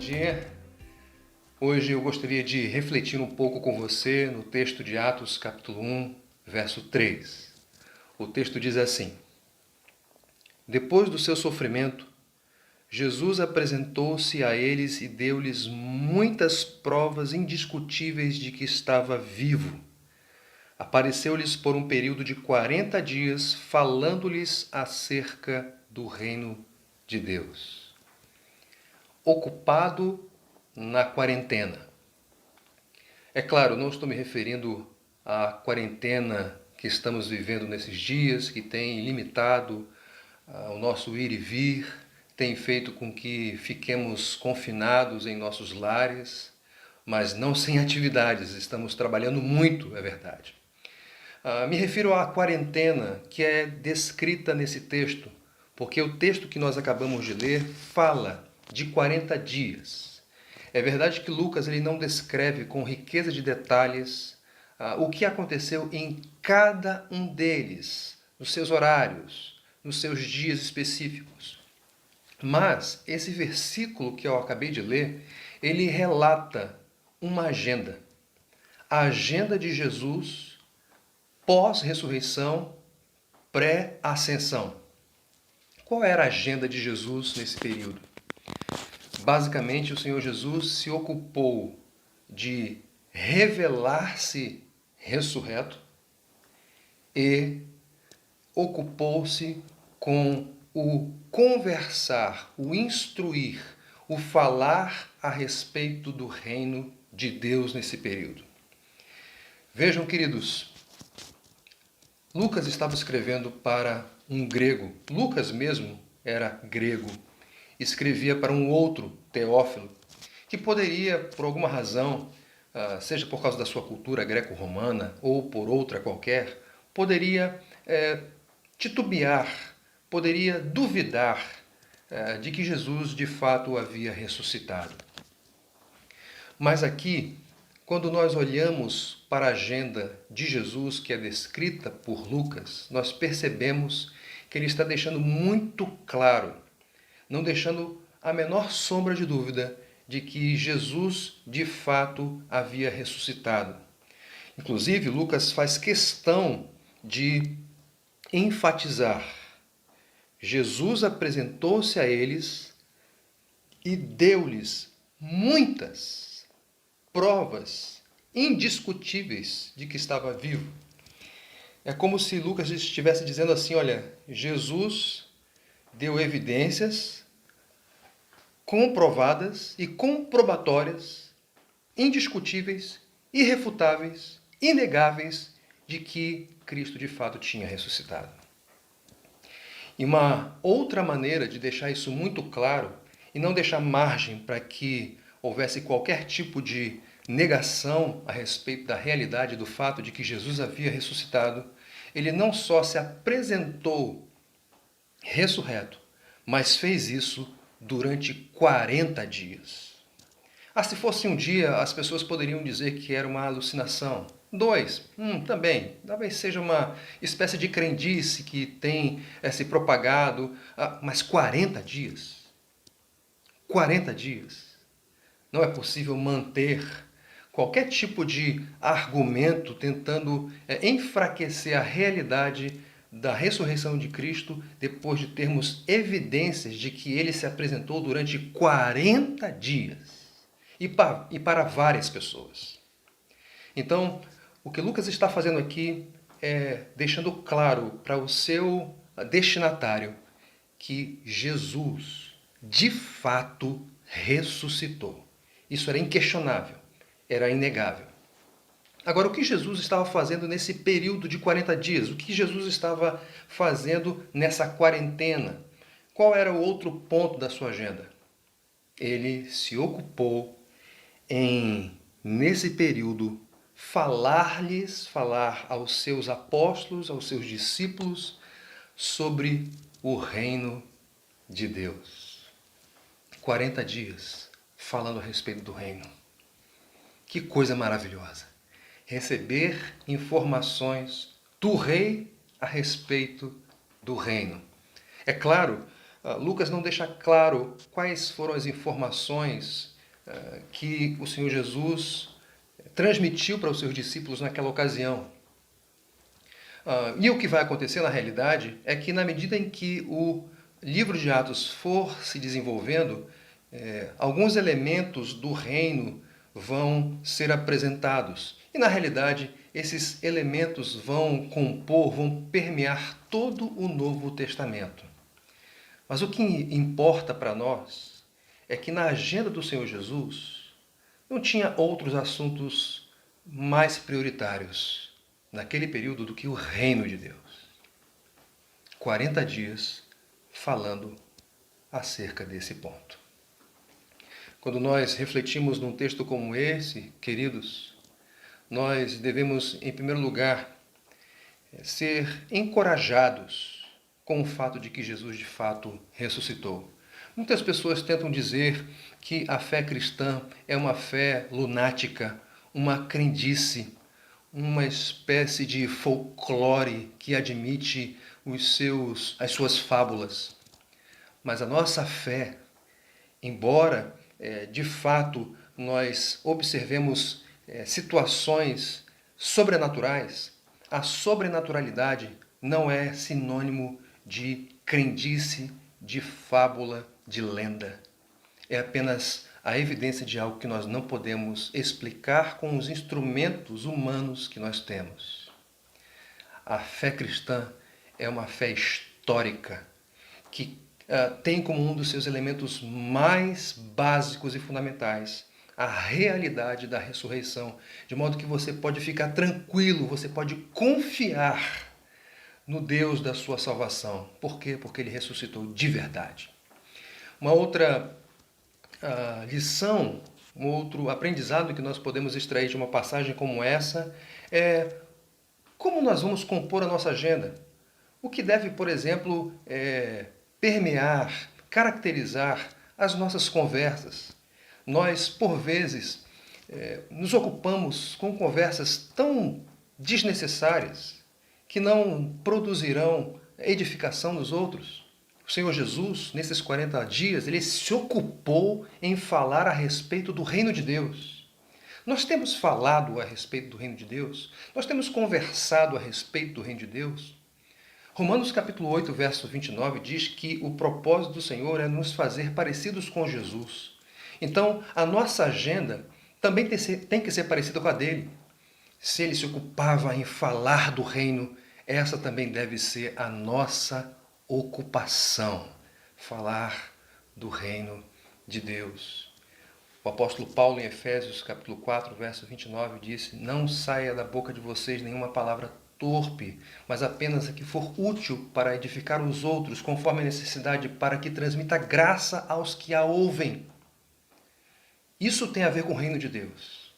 dia. Hoje eu gostaria de refletir um pouco com você no texto de Atos, capítulo 1, verso 3. O texto diz assim: Depois do seu sofrimento, Jesus apresentou-se a eles e deu-lhes muitas provas indiscutíveis de que estava vivo. Apareceu-lhes por um período de 40 dias, falando-lhes acerca do reino de Deus. Ocupado na quarentena. É claro, não estou me referindo à quarentena que estamos vivendo nesses dias, que tem limitado o nosso ir e vir, tem feito com que fiquemos confinados em nossos lares, mas não sem atividades, estamos trabalhando muito, é verdade. Me refiro à quarentena que é descrita nesse texto, porque o texto que nós acabamos de ler fala de 40 dias. É verdade que Lucas ele não descreve com riqueza de detalhes o que aconteceu em cada um deles, nos seus horários, nos seus dias específicos. Mas esse versículo que eu acabei de ler, ele relata uma agenda. A agenda de Jesus pós-ressurreição, pré-ascensão. Qual era a agenda de Jesus nesse período? Basicamente, o Senhor Jesus se ocupou de revelar-se ressurreto e ocupou-se com o conversar, o instruir, o falar a respeito do reino de Deus nesse período. Vejam, queridos, Lucas estava escrevendo para um grego. Lucas mesmo era grego. Escrevia para um outro, Teófilo, que poderia, por alguma razão, seja por causa da sua cultura greco-romana ou por outra qualquer, poderia titubear, poderia duvidar de que Jesus de fato havia ressuscitado. Mas aqui, quando nós olhamos para a agenda de Jesus, que é descrita por Lucas, nós percebemos que ele está deixando muito claro, não deixando a menor sombra de dúvida de que Jesus de fato havia ressuscitado. Inclusive, Lucas faz questão de enfatizar: Jesus apresentou-se a eles e deu-lhes muitas provas indiscutíveis de que estava vivo. É como se Lucas estivesse dizendo assim: olha, Jesus deu evidências comprovadas e comprobatórias, indiscutíveis, irrefutáveis, inegáveis, de que Cristo de fato tinha ressuscitado. E uma outra maneira de deixar isso muito claro e não deixar margem para que houvesse qualquer tipo de negação a respeito da realidade do fato de que Jesus havia ressuscitado, ele não só se apresentou ressurreto, mas fez isso durante 40 dias. Se fosse um dia, as pessoas poderiam dizer que era uma alucinação. 2, também. Talvez seja uma espécie de crendice que tem se propagado. Mas 40 dias? 40 dias? Não é possível manter qualquer tipo de argumento tentando enfraquecer a realidade da ressurreição de Cristo depois de termos evidências de que ele se apresentou durante 40 dias e para várias pessoas. Então, o que Lucas está fazendo aqui é deixando claro para o seu destinatário que Jesus, de fato, ressuscitou. Isso era inquestionável, era inegável. Agora, o que Jesus estava fazendo nesse período de 40 dias? O que Jesus estava fazendo nessa quarentena? Qual era o outro ponto da sua agenda? Ele se ocupou em, nesse período, falar aos seus apóstolos, aos seus discípulos, sobre o reino de Deus. 40 dias falando a respeito do reino. Que coisa maravilhosa! Receber informações do rei a respeito do reino. É claro, Lucas não deixa claro quais foram as informações que o Senhor Jesus transmitiu para os seus discípulos naquela ocasião. E o que vai acontecer na realidade é que, na medida em que o livro de Atos for se desenvolvendo, alguns elementos do reino vão ser apresentados. E, na realidade, esses elementos vão compor, vão permear todo o Novo Testamento. Mas o que importa para nós é que na agenda do Senhor Jesus não tinha outros assuntos mais prioritários naquele período do que o reino de Deus. 40 dias falando acerca desse ponto. Quando nós refletimos num texto como esse, queridos, nós devemos, em primeiro lugar, ser encorajados com o fato de que Jesus de fato ressuscitou. Muitas pessoas tentam dizer que a fé cristã é uma fé lunática, uma crendice, uma espécie de folclore que admite as suas fábulas. Mas a nossa fé, embora de fato nós observemos situações sobrenaturais, a sobrenaturalidade não é sinônimo de crendice, de fábula, de lenda. É apenas a evidência de algo que nós não podemos explicar com os instrumentos humanos que nós temos. A fé cristã é uma fé histórica que tem como um dos seus elementos mais básicos e fundamentais a realidade da ressurreição, de modo que você pode ficar tranquilo, você pode confiar no Deus da sua salvação. Por quê? Porque ele ressuscitou de verdade. Uma outra lição, um outro aprendizado que nós podemos extrair de uma passagem como essa é como nós vamos compor a nossa agenda. O que deve, por exemplo, permear, caracterizar as nossas conversas. Nós, por vezes, nos ocupamos com conversas tão desnecessárias que não produzirão edificação nos outros. O Senhor Jesus, nesses 40 dias, ele se ocupou em falar a respeito do reino de Deus. Nós temos falado a respeito do reino de Deus? Nós temos conversado a respeito do reino de Deus? Romanos capítulo 8, verso 29 diz que o propósito do Senhor é nos fazer parecidos com Jesus. Então, a nossa agenda também tem que ser parecida com a dele. Se ele se ocupava em falar do reino, essa também deve ser a nossa ocupação. Falar do reino de Deus. O apóstolo Paulo, em Efésios capítulo 4, verso 29, disse: não saia da boca de vocês nenhuma palavra torpe, mas apenas a que for útil para edificar os outros, conforme a necessidade, para que transmita graça aos que a ouvem. Isso tem a ver com o reino de Deus.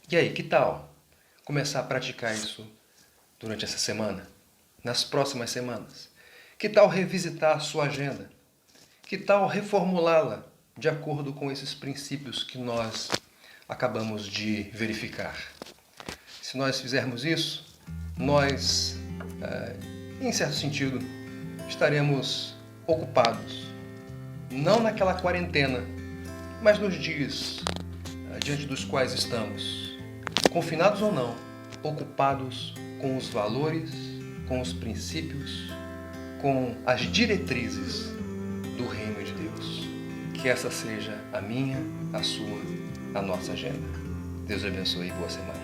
E aí, que tal começar a praticar isso durante essa semana, nas próximas semanas? Que tal revisitar a sua agenda? Que tal reformulá-la de acordo com esses princípios que nós acabamos de verificar? Se nós fizermos isso, nós, em certo sentido, estaremos ocupados, não naquela quarentena, mas nos dias diante dos quais estamos, confinados ou não, ocupados com os valores, com os princípios, com as diretrizes do reino de Deus. Que essa seja a minha, a sua, a nossa agenda. Deus abençoe e boa semana.